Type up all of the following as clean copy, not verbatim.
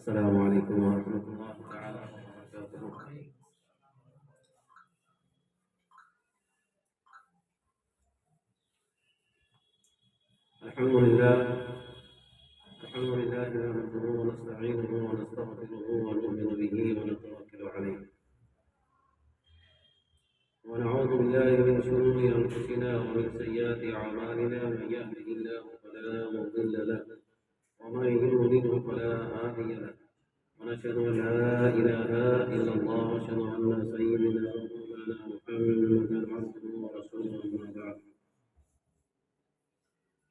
السلام علیکم ورحمۃ اللہ تعالی وبرکاتہ۔ الحمد لله نحمده ونستعينه ونستغفره ونؤمن به ونتوكل عليه ونعوذ بالله من شرور أنفسنا ومن سيئات أعمالنا، من يهده الله فلا مضل له ومن يضلل فلا هادي له، ونشهد أن لا إله إلا الله وأشهد أن سيدنا ومولانا محمدا عبده ورسوله، أما بعد.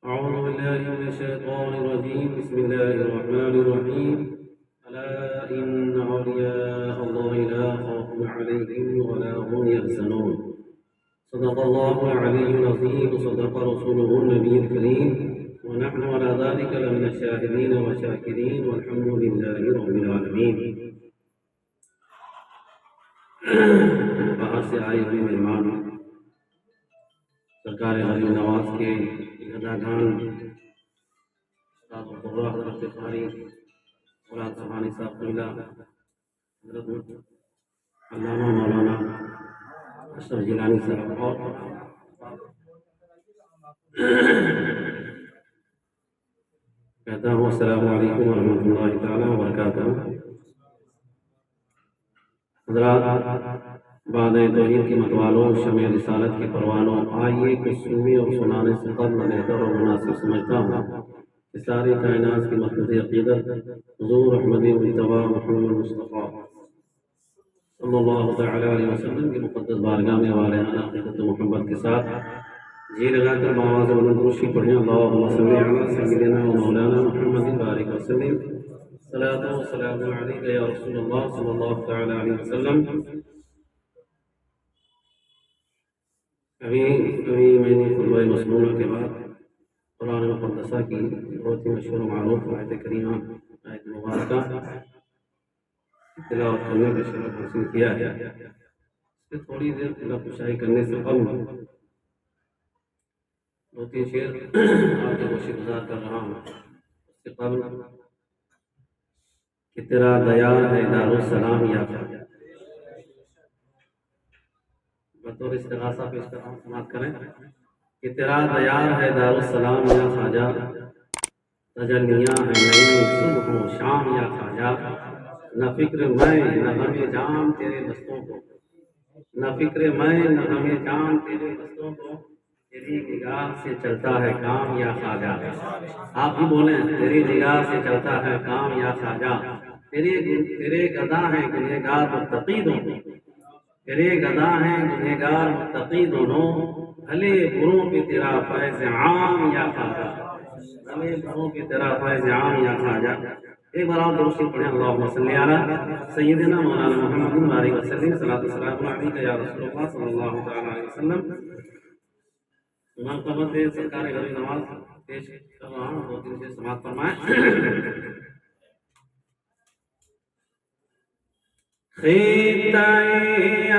أعوذ بالله من الشيطان الرجيم، بسم الله الرحمن الرحيم. ألا إن أولياء الله لا خوف عليهم ولا هم يحزنون. صدق الله العلي العظيم، صدق رسوله النبي الكريم، ونحن على ذلك لمن الشاهدين والشاكرين، والحمد لله رب العالمين. باہر سے آئے ہوئے مہمان سرکار غریب نواز کے گداگان استاد مقرر حضرت قاری مراد سبحانی صاحب قبلہ، حضرت علامہ مولانا اشرف جیلانی صاحب، اور کہتا ہوں السلام علیکم ورحمۃ اللہ تعالی وبرکاتہ۔ حضرات، بعد توحید کی متوالوں، شمع رسالت کے پروانوں، آئیے کچھ سننے اور سنانے سے قبل بہتر اور مناسب سمجھتا ہوں کہ ساری کائنات کی مرکز عقیدت حضور احمد مجتبی محمد مصطفیٰ صلی اللہ تعالی علیہ وسلم کی مقدس بارگاہ میں والہانہ عقیدت و محبت کے ساتھ جی لگا کر بآواز بلند درود پڑھیں، اللہم صلی علی سیدنا و مولانا محمد بارک وسلم، صلاۃ و سلام علیک یا رسول اللہ صلی اللہ تعالی علیہ وسلم۔ ابھی میں نے خطبہ مسنونہ کے بعد قرآن مقدسہ کی بہت ہی مشہور و معروف آیت کریمہ، آیت مبارکہ تلاوت کرنے کا شرف حاصل کیا ہے۔ اس سے تھوڑی دیر تلاوت کشائی کرنے سے قبل دو تین شعر آپ کے گوشے گزار کر رہا ہوں۔ اس سے قبل کہ تیرا دیار ہے دارالسلام یا خواجہ، بطور استغاثہ پیش کر رہا ہوں، سماعت کریں کہ تیرا دیار ہے دارالسلام یا خواجہ، تجلیاں ہے نئی صبح و شام یا خواجہ، نہ فکر میں نہ غم جام تیرے دستوں کو، نہ فکر میں نہ غم جام تیرے دستوں کو، تیری نگاہ سے چلتا ہے کام یا خواجہ۔ آپ بھی بولیں، تیری نگاہ سے چلتا ہے کام یا خواجہ، تیرے گدا ہیں گنہگار متقی دونوں، تیرے گدا ہیں گنہگار متقی دونوں، بھلے بروں پہ تیرا فیض عام یا خواجہ، بھلے بروں پہ تیرا فیض عام یا خواجہ۔ ایک بار اور درود پڑھیں، اللہم صلی علی سیدنا مولانا محمد بارک وسلم، صلاۃ و سلام علیک یا رسول اللہ صلی اللہ تعالی علیہ وسلم۔ منقبت سرکار غریب نواز پیش کر رہا ہوں، دو تین سے سماعت فرمائیں۔ خطہ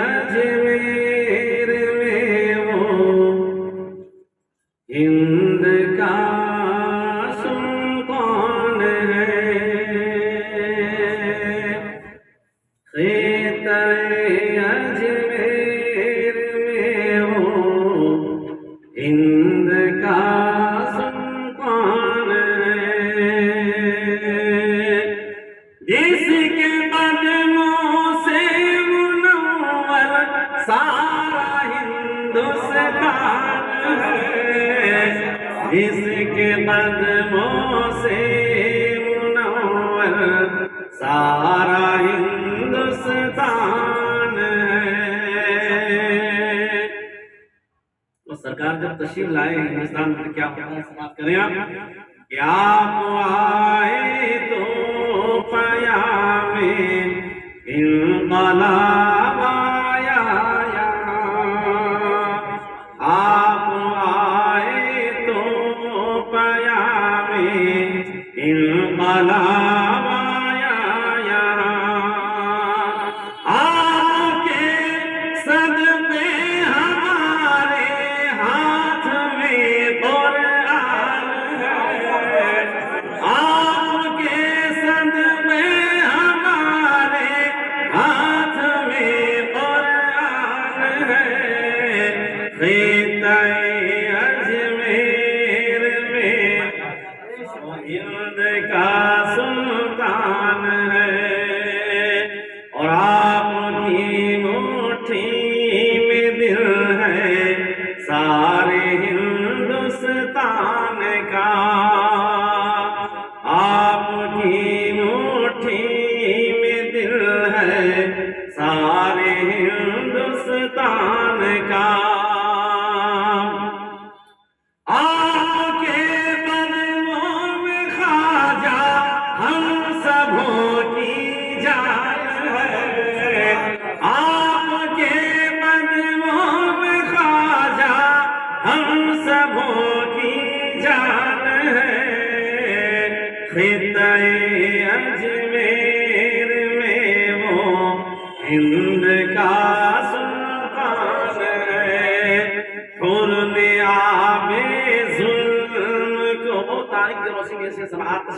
اجمیر میں وہ ہند کا سلطان ہے، خطہ اجمیر میں وہ ہند کا سلطان ہے، جس کے قدموں سے منور سارا ہندوستان ہے، جس کے قدموں سے منور سارا ہندوستان ہے۔ تو سرکار جب تشریف لائے ہندوستان میں کیا بات کریں آپ کہ آپ آئے تو پیام انقلاب آیا، آپ آئے تو پیام انقلاب آیا، آپ کے صدقے ہمارے ہاتھ میں قرآن ہے، آپ کے صدقے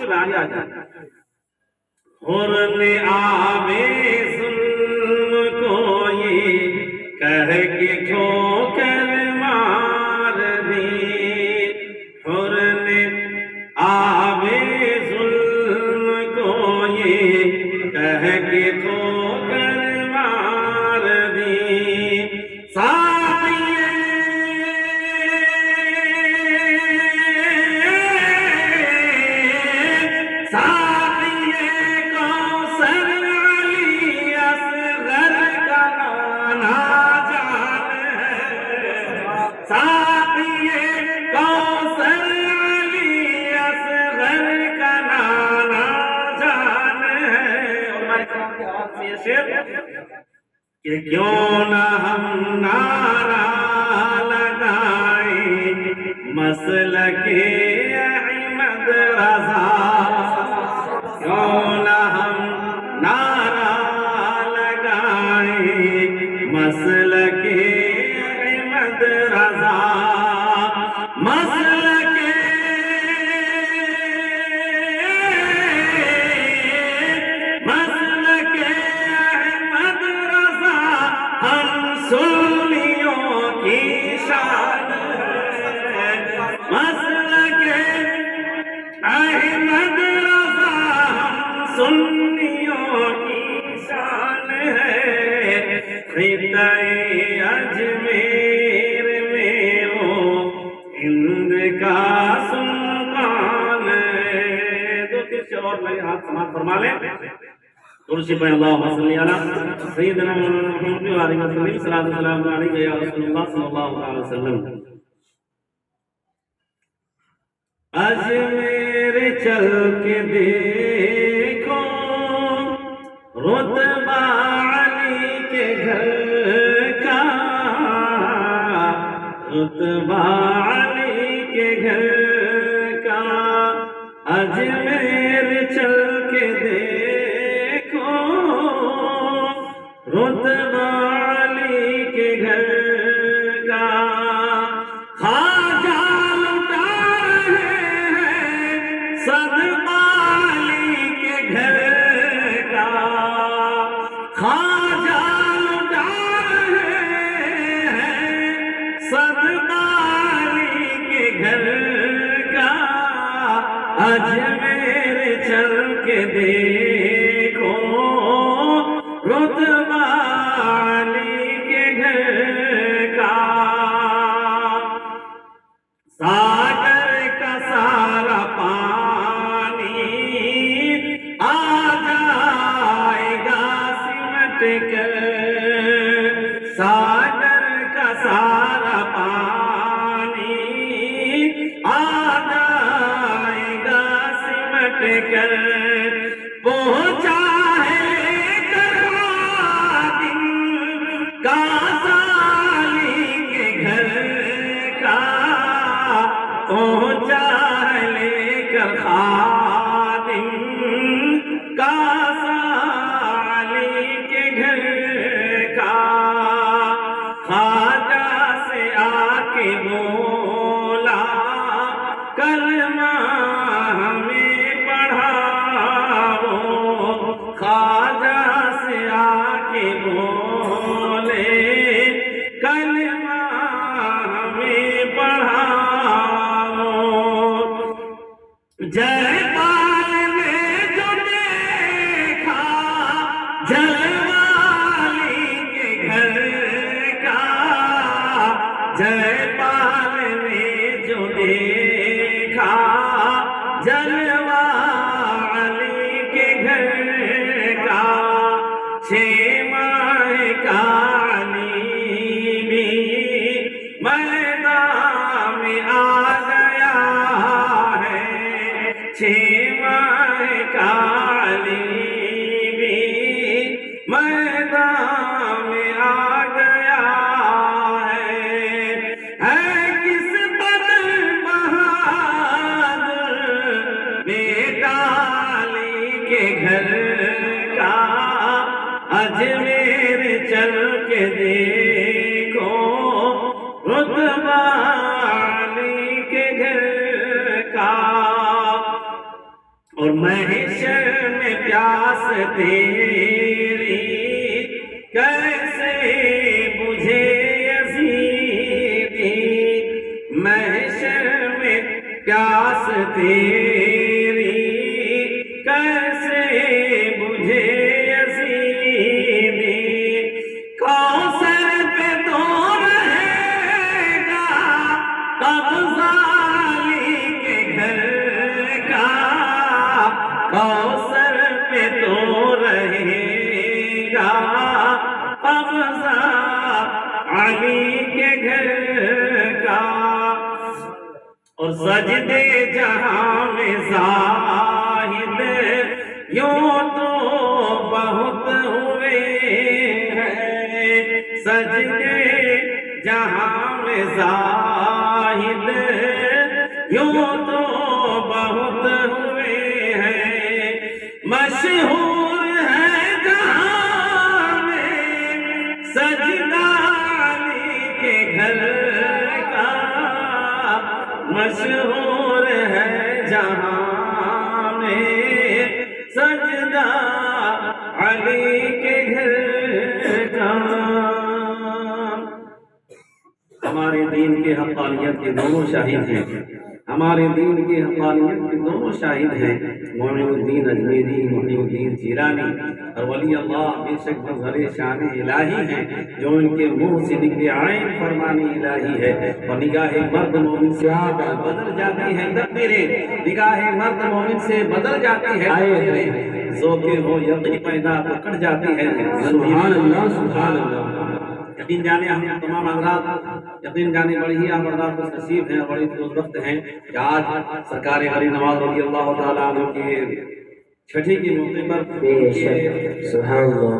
میں آگے آ جائیں حر نے آبے ظلم کو یہ کہہ کے ٹھوکر مار دی حر نے آبے ظلم کو یہ کہہ کے ٹھوکر مار دی کہ کیوں نہ ہم نعرہ لگائیں مسلک احمد رضا کیوں نہ ہم نعرہ لگائیں مسلک احمد رضا مسلک سنیوں کی شان مسلک احمد رضا سنیوں کی شان ہے خطہ اجمیر میں وہ ہند کا سلطان ہے دو تیر اور میرے ہاتھ سماعت فرما لیں ترشی پہ اللہم صلی علی سیدنا محمد علیہ وسلم صلی اللہ علیہ یا رسول اللہ صلی اللہ علیہ وسلم اجمیر چل کے دیکھو رتبہ علی کے گھر کا رتبہ علی کے گھر کا اجمیر چل کے دیکھو رتبہ علی کے گھر کا خواجہ لٹا رہے ہیں صدقہ علی کے گھر کا خواجہ لٹا رہے ہیں صدقہ علی کے گھر کا اجمیر چل کے دیکھو رتبہ علی کے گھر کا ساگر کا سارا پانی آ جائے گا سمٹ کر ساگر کا سارا پانی آ جائے گا سمٹ کر پہنچا پہنچا لے کر خادم کاسا علی کے گھر کا خواجہ سے آ کے بولا کلمہ ہمیں پڑھاؤ خواجہ سے آ کے بولے کلمہ ہمیں پڑھاؤ جے پال نے جو دیکھا جلوہ علی کے گھر کا جے پال نے جو دیکھا جلوہ علی کے گھر کا 6 ماہ کا علی بھی میدان میں آ گیا ہے 6 ماہ کا علی بھی میدان میں آ گیا ہے کس قدر بہادر بیٹا علی کے گھر کا اجمیر چل کے دیکھو رتبہ علی کے گھر کا پیاس تیری کیسے بجھے یزیدی، محشر میں پیاس تیری کیسے بجھے یزیدی، کوثر پہ تو رہے گا قبضہ علی کے گھر کا، کوثر پہ تو رہے گا قبضہ علی کے گھر کا، اور سجدے جہاں میں زاہد یوں تو بہت ہوئے ہیں، سجدے جہاں میں زاہد یوں تو بہت ہوئے ہیں، مشہور ہے جہاں میں سجدہ علی کے گھر کا، مشہور ہے جہاں میں سجدہ علی کے گھر کا۔ ہمارے دین کے حقانیت کے دونوں شاہد ہیں، ہمارے دین کی حقانیت کے دونوں شاہد ہیں، معین الدین اجمیری، محی الدین جیلانی اور ولی اللہ بے شک مظہر شان الہی ہیں، جو ان کے منہ سے نکلے عین فرمان الہی ہے، اور نگاہ مرد مومن سے بدل جاتی ہے تقدیریں، نگاہ مرد مومن سے بدل جاتی ہے تقدیریں، ذوق ہو یقین پیدا تو کٹ جاتی ہے۔ سبحان اللہ سبحان اللہ۔ یقین جانے ہم تمام حضرات، یقین جانے بڑی ہی آپ حضرات کو نصیب ہیں، بڑی خوش وقت ہیں کہ آج سرکار غریب نواز رضی اللہ تعالیٰ عنہ کی چھٹی کے موقع پر سبحان اللہ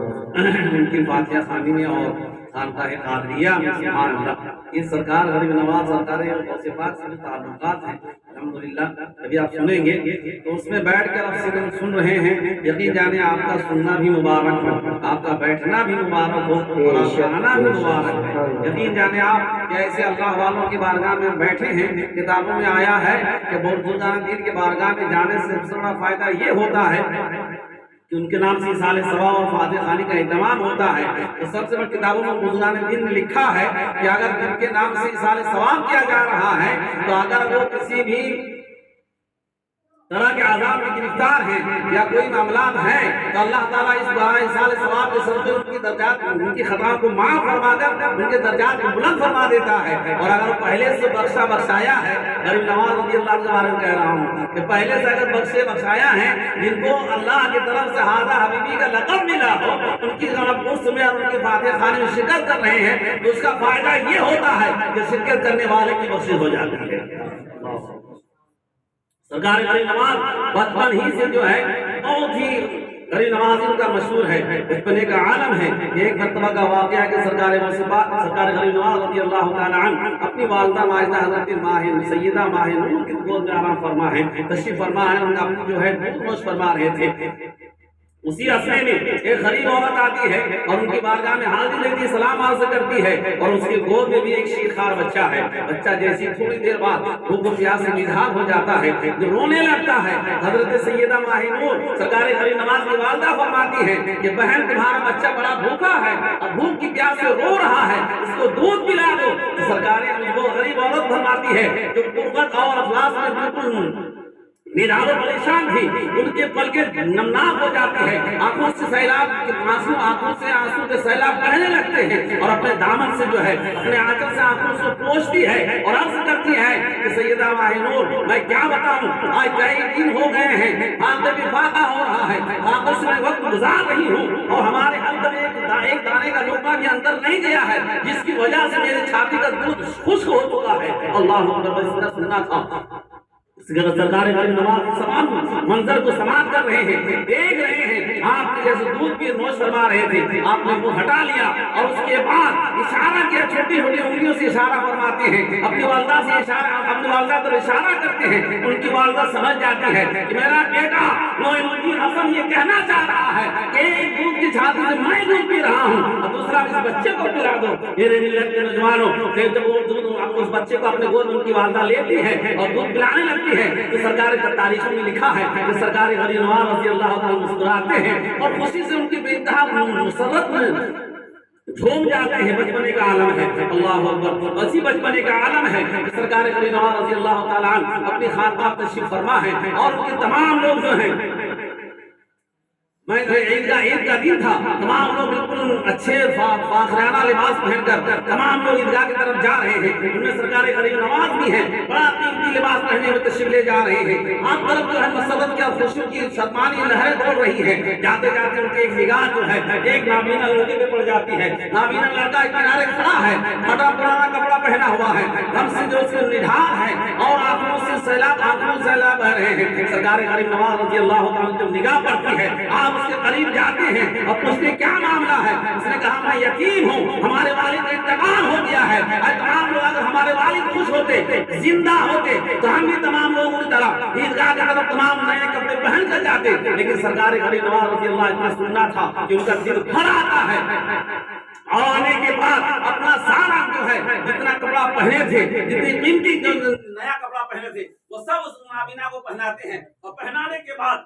ان کی فاتحہ خوانی میں اور خانقاہ قادریہ میں سبحان اللہ، یہ سرکار غریب نواز سرکار غوث پاک سے تعلقات ہیں الحمدللہ، ابھی آپ سنیں گے تو اس میں بیٹھ کر آپ سن رہے ہیں، یقین جانے آپ کا سننا بھی مبارک ہو، آپ کا بیٹھنا بھی مبارک ہو، اور آپ کا آنا بھی مبارک ہے، یقین جانے آپ کہ ایسے اللہ والوں کی بارگاہ میں بیٹھے ہیں، کتابوں میں آیا ہے کہ بزرگان دین کے بارگاہ میں جانے سے سب سے بڑا فائدہ یہ ہوتا ہے کہ ان کے نام سے اصالِ ثواب اور فاتحہ خوانی کا اہتمام ہوتا ہے، تو سب سے بڑی کتابوں میں بزرگان دین نے لکھا ہے کہ اگر ان کے نام سے اصالِ ثواب کیا جا رہا ہے تو اگر وہ کسی بھی طرح کے عذاب میں گرفتار ہیں یا کوئی معاملات ہیں تو اللہ تعالیٰ اس اصالِ ثواب کے سبب ان کی درجات، ان کی خطاؤں کو معاف فرما کر ان کے درجات کو بلند فرما دیتا ہے، اور اگر پہلے سے بخشایا ہے، غریب نواز رضی اللہ کے بارے میں کہہ رہا ہوں کہ پہلے سے اگر بخشایا ہے جن کو اللہ کی طرف سے ہادہ حبیبی کا لقب ملا ہو، ان کی غلط میں اور ان کے فاتحہ خوانی میں شرکت کر رہے ہیں تو اس کا فائدہ یہ ہوتا ہے کہ شرکت کرنے والے کی بخشش ہو جاتی ہے۔ سرکار غریب نواز بچپن ہی سے جو ہے بہت ہی غریب نواز ان کا مشہور ہے، بچپنے کا عالم ہے۔ ایک مرتبہ کا واقعہ ہے کہ سرکار غریب نواز رضی اللہ تعالیٰ عنہ اپنی والدہ ماجدہ حضرت سیدہ ماہ نور کی گود میں آرام فرما ہے، تشریف فرما ہے، ان کا اپنی جو ہے دودھ نوش فرما رہے تھے، اسی عرصے میں ایک غریب عورت آتی ہے اور ان کی بارگاہ میں حاضر لیتی ہے، سلام عرض کرتی ہے، اور اس کی گود میں بھی ایک شیرخوار بچہ ہے۔ بچہ جیسی تھوڑی دیر بعد بھوک و پیاس سے بیزار ہو جاتا ہے، جو رونے لگتا ہے، حضرت سیدہ ماہ نور سرکار غریب نواز کی والدہ فرماتی ہے کہ بہن تمہارا بچہ بڑا بھوکا ہے اور بھوک کی پیاس سے رو رہا ہے، اس کو دودھ پلا دو۔ سرکار وہ غریب عورت فرماتی ہے جو غربت اور افلاس میں بالکل نڈھال و پریشان تھی، ان کے پلکیں نمناک ہو جاتی ہے، آنکھوں سے آنسو کے سیلاب بہنے لگتے ہیں، اور اپنے دامن سے جو ہے اپنے آنچل سے آنکھوں سے پوچھتی ہے اور عرض کرتی ہے کہ سیدہ ماہ نور میں کیا بتاؤں، آج کئی دن ہو گئے ہیں، آنکھ بھی فاقہ ہو رہا ہے، آنکھوں سے میں وقت گزار رہی ہوں، اور ہمارے حلق میں ایک دانے کا لقمہ بھی اندر نہیں گیا ہے، جس کی وجہ سے میری چھاتی کا دودھ خشک ہو چکا ہے۔ اللہ اکبر، سننا تھا سرکار غریب نواز سامان منظر کو سماعت کر رہے ہیں، دیکھ رہے ہیں، آپ نے جیسے دودھ کی نوش فرما رہے تھے، آپ نے وہ ہٹا لیا اور اس کے بعد اشارہ کیا، چھوٹی چھوٹی انگلیوں سے اشارہ فرماتے ہیں، اپنی والدہ سے اپنی والدہ پر اشارہ کرتے ہیں، ان کی والدہ سمجھ جاتی ہے کہ میرا بیٹا معین الدین حسن یہ کہنا چاہ رہا ہے کہ ایک دودھ کی چھاتی سے میں دودھ پی رہا ہوں اور دوسرا آپ اس بچے کو پلا دو۔ میرے ملت کے نوجوانوں، پھر جب وہ دودھ اس بچے کو اپنے گود میں ان کی والدہ لیتی ہے اور دودھ پلانے لگتی ہے تو سرکار کا تاریخوں میں لکھا ہے کہ سرکار غریب نواز رضی اللہ تعالیٰ مسکراتے ہیں اور خوشی سے ان کی بے انتہا مسرت میں جھوم جاتے ہیں۔ بچپنے کا عالم ہے، اللہ اکبر، اسی بچپنے کا عالم ہے کہ سرکار غریب نواز رضی اللہ تعالیٰ عنہ اپنی خانقاہ تشریف فرما ہے اور ان کے تمام لوگ جو ہیں، میں عید کا دن تھا، تمام لوگ بالکل اچھے فاخرانہ لباس پہن کر تمام لوگ عیدگاہ کی طرف جا رہے ہیں۔ ان میں سرکار غریب نواز بھی ہیں، بڑا قیمتی لباس پہنے ہوئے تشریف لے جا رہے ہیں۔ آپ طرف جو ہے مسرت کی اور خوشی کی شتمانی لہریں دوڑ رہی ہے۔ جاتے جاتے ان کی ایک نگاہ جو ہے ایک نابینا لڑکے پہ پڑ جاتی ہے۔ نابینا لڑکا ایک کنارے کھڑا ہے، پھٹا پرانا کپڑا پہنا ہوا ہے، غم سے جو اس کے نڈھال ہے اور آنکھوں سے سیلاب بہ رہے ہیں۔ سرکار غریب نواز رضی اللہ تعالیٰ جب نگاہ پڑتی ہے، آپ اس کے قریب جاتے ہیں اور پوچھتے کیا معاملہ ہے؟ اس نے کہا میں یتیم ہوں، ہمارے والد کا انتقال ہو گیا ہے۔ تمام لوگ اگر ہمارے والد خوش ہوتے، زندہ ہوتے تو ہم بھی تمام لوگوں کی طرح عیدگاہ کی طرف تمام نئے کپڑے پہن کر جاتے، لیکن سرکار غریب نواز رضی اللہ اتنا سننا تھا کہ ان کا دل بھر آتا ہے اور آنے کے بعد اپنا سارا جو ہے جتنا کپڑا پہنے تھے، جتنی قیمتی جو نیا کپڑا پہنے تھے وہ سب اس نابینا کو پہناتے ہیں اور پہنانے کے بعد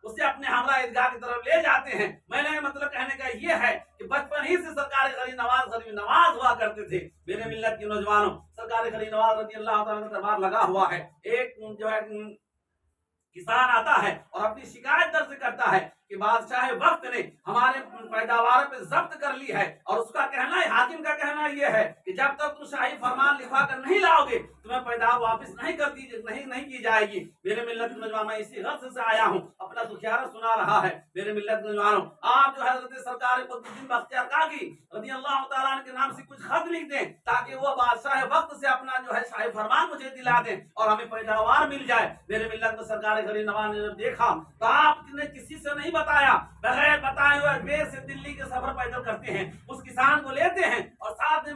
اسے اپنے ہمراہ عیدگاہ کی طرف لے جاتے ہیں۔ میں نے مطلب کہنے کا یہ ہے کہ بچپن ہی سے سرکار غریب نواز ہوا کرتے تھے۔ میرے ملت کے نوجوانوں، سرکار غریب نواز رضی اللہ تعالیٰ کا دربار لگا ہوا ہے۔ ایک جو ہے کسان آتا ہے اور اپنی شکایت درج کرتا ہے کہ بادشاہ وقت نے ہمارے پیداوار پہ ضبط کر لی ہے، اور اس کا کہنا ہے، حاکم کا کہنا یہ ہے کہ جب تک تم شاہی فرمان لکھوا کر نہیں لاؤ گے تمہیں پیداوار واپس نہیں کی جائے گی۔ میرے ملت کے نوجوان، میں اسی غرض سے آیا ہوں، اپنا دکھیارہ سنا رہا ہے۔ میرے ملت کے نوجوانوں، آپ جو حضرت سرکار قطب الدین بختیار کاکی رضی اللہ تعالیٰ عنہ کے نام سے کچھ خط لکھ دیں تاکہ وہ بادشاہ وقت سے اپنا جو ہے شاہی فرمان مجھے دلا دیں اور ہمیں پیداوار مل جائے۔ میرے ملت میں سرکار غریب نواز نے جب دیکھا تو آپ نے کسی سے نہیں بتایا، بغیر بتائے ہوئے بے سے دلی کے سفر پیدل کرتے ہیں، اس کسان کو لیتے ہیں اور ساتھ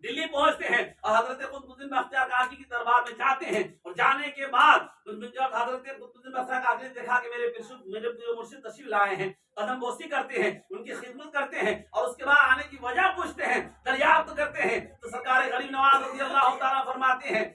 دلی پہنچتے ہیں اور حضرت قطب الدین بختیار کاکی کی دربار میں جاتے ہیں۔ اور جانے کے بعد جب حضرت قطب الدین بختیار کاکی نے دیکھا کہ میرے مرشد تشریف لائے ہیں، قدم بوسی کرتے ہیں، ان کی خدمت کرتے ہیں اور اس کے بعد آنے کی وجہ پوچھتے ہیں، دریافت کرتے ہیں، تو سرکار غریب نواز رضی اللہ تعالیٰ فرماتے ہیں،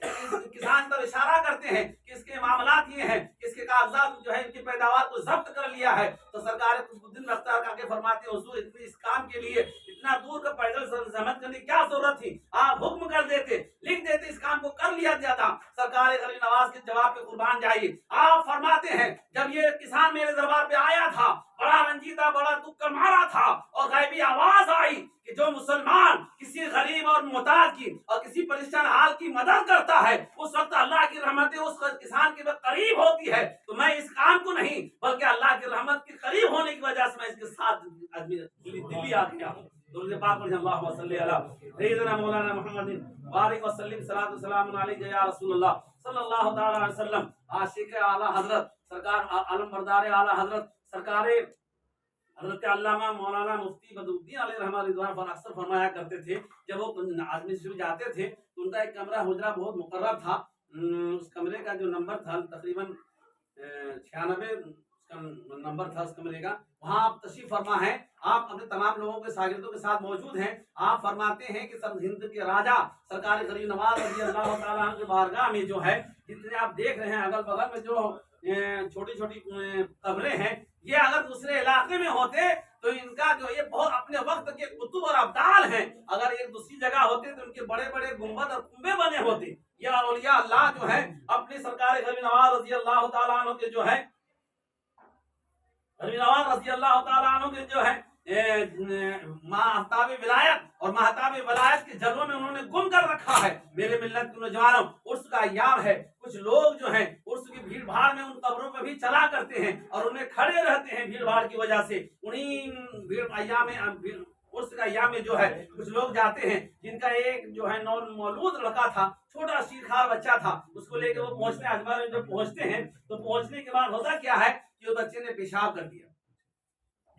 کسان پر اشارہ کرتے ہیں کہ اس کے معاملات یہ ہیں کہ اس کے کاغذات جو ہے ان کی پیداوار کو ضبط کر لیا ہے۔ تو سرکار قطب الدین بختیار کاکی فرماتے ہیں، حضور اس کام کے لیے اتنا دور کا پیدل زحمت کرنے کی کیا ضرورت تھی؟ آپ حکم کر دیتے، لکھ دیتے، اس کام کو کر لیا جاتا۔ سرکار غریب نواز کے جواب پہ قربان جائیے، آپ فرماتے ہیں جب یہ کسان میرے دربار پہ آیا تھا بڑا رنجیدہ، بڑا دکھ کا مارا تھا اور غیبی آواز آئی کہ جو مسلمان کسی غریب اور محتاج کی اور کسی پریشان حال کی مدد کرتا ہے اس وقت اللہ کی رحمت اس کسان کے قریب ہوتی ہے۔ تو میں اس کام کو نہیں بلکہ اللہ کی رحمت کے قریب ہونے کی وجہ سے میں اس کے ساتھ دلی آ گیا۔ درود پاک پڑھیں، اللہم صلی علی سیدنا مولانا محمد بارک وسلم، صلاۃ والسلام علیک یا رسول اللہ صلی اللہ تعالی علیہ وسلم۔ عاشق اعلیٰ حضرت سرکار علم بردار اعلیٰ حضرت سرکار حضرت علامہ مولانا مفتی بدرالدین علیہ رحمہ رضوان پر اکثر فرمایا کرتے تھے، جب وہ آدمی سے جاتے تھے تو ان کا ایک کمرہ حجرہ بہت مقرر تھا، اس کمرے کا جو نمبر تھا تقریباً 96 کا نمبر تھا اس کمرے کا، وہاں آپ تشریف فرما ہیں، آپ اپنے تمام لوگوں کے شاگردوں کے ساتھ موجود ہیں۔ آپ فرماتے ہیں کہ سب ہند کے راجا سرکار غریب نواز رضی اللہ تعالیٰ عنہ کے بارگاہ میں جو ہے جتنے آپ دیکھ رہے ہیں اگل بغل میں جو چھوٹی چھوٹی قبریں ہیں، یہ اگر دوسرے علاقے میں ہوتے تو ان کا جو یہ بہت اپنے وقت کے قطب اور ابدال ہیں، اگر ایک دوسری جگہ ہوتے تو ان کے بڑے بڑے گنبد اور کنبے بنے ہوتے۔ یہ اولیاء اللہ جو ہے اپنے سرکار غریب نواز رضی اللہ تعالیٰ عنہ کے جو ہے غریب نواز رضی اللہ تعالیٰ عنہ کے جو ہے ماہتاب ولایت اور ماہتاب ولایت کے جلووں میں انہوں نے گم کر رکھا ہے۔ میرے ملت کے نوجوانوں، عرس کا ایام ہے، کچھ لوگ جو ہیں عرس کی بھیڑ بھاڑ میں ان قبروں پہ بھی چلا کرتے ہیں اور انہیں کھڑے رہتے ہیں بھیڑ بھاڑ کی وجہ سے۔ انہیں عرس کا ایام میں جو ہے کچھ لوگ جاتے ہیں جن کا ایک جو ہے مولود لڑکا تھا، چھوٹا شیرخوار بچہ تھا، اس کو لے کے وہ پہنچتے ہیں اجمیر میں۔ جب پہنچتے ہیں تو پہنچنے کے بعد ہوتا کیا ہے کہ وہ بچے نے پیشاب کر دیا،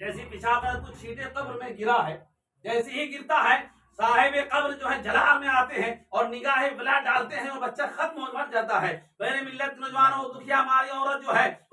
جیسے پیشاب میں کچھ چھینٹے قبر میں گرا ہے، جیسے ہی گرتا ہے صاحب قبر جو ہے جلال میں آتے ہیں اور نگاہ بلا ڈالتے ہیں اور بچہ ختم ہو مر جاتا ہے۔ میرے ملت کے نوجوانوں، دکھیا ماری عورت جو ہے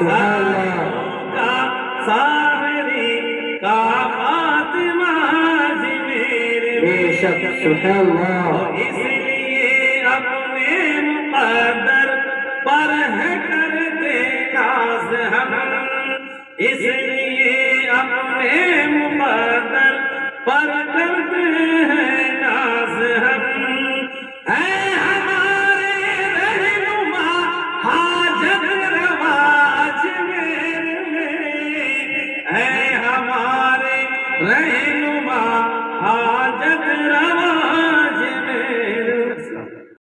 سبحان اللہ کا سامری کا فاطمہ جی میرے بے شک سبحان اللہ اس لیے اپنے مقدر پر ہے کرتے ناز ہم اس لیے اپنے مقدر پر کرتے ہیں ناز ہم اے ہمارے رہنما حاجت روا